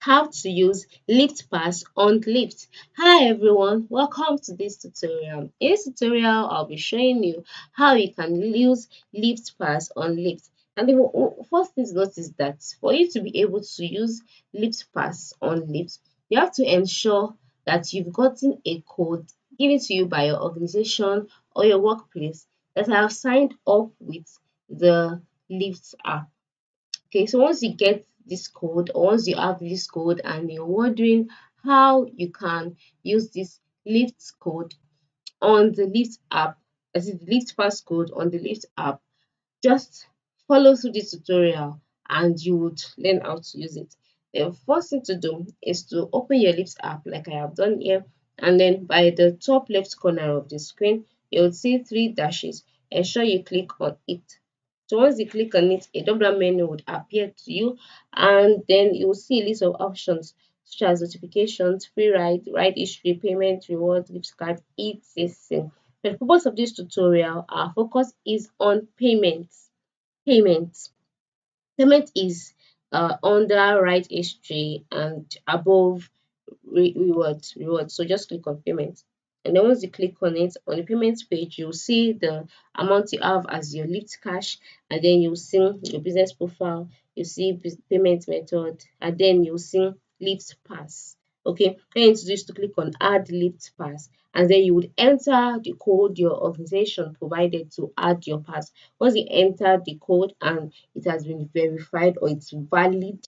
how to use Lyft Pass on Lyft. Hi everyone, welcome to this tutorial. In this tutorial, I'll be showing you how you can use Lyft Pass on Lyft. And the first thing to notice is that for you to be able to use Lyft Pass on Lyft, you have to ensure that you've gotten a code given to you by your organization or your workplace that have signed up with the Lyft app. Okay, so once you get this code, or once you have this code and you're wondering how you can use this Lyft code on the Lyft app, as in the Lyft passcode on the Lyft app, just follow through this tutorial and you would learn how to use it. The first thing to do is to open your Lyft app like I have done here, and then by the top left corner of the screen, you'll see three dashes. Ensure you click on it. So once you click on it, a drop-down menu would appear to you, and then you will see a list of options such as notifications, free ride history, payment, rewards, gift card, etc. For the purpose of this tutorial, our focus is on payments. Payment. Payment is under right history and above rewards. So just click on payment. And then once you click on it, on the payments page, you'll see the amount you have as your Lyft cash, and then you'll see your business profile, you see payment method, and then you'll see Lyft pass. Okay, then you do is to click on add Lyft pass, and then you would enter the code your organization provided to add your pass. Once you enter the code and it has been verified or it's valid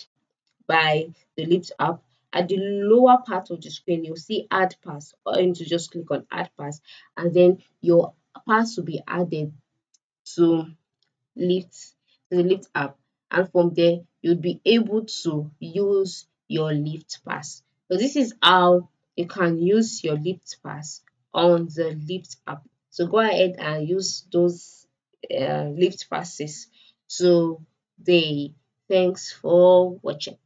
by the Lyft app, at the lower part of the screen, you'll see add pass. Or you need to just click on add pass, and then your pass will be added to Lyft, to the Lyft app. And from there, you'll be able to use your Lyft pass. So this is how you can use your Lyft pass on the Lyft app. So go ahead and use those Lyft passes. So they thanks for watching.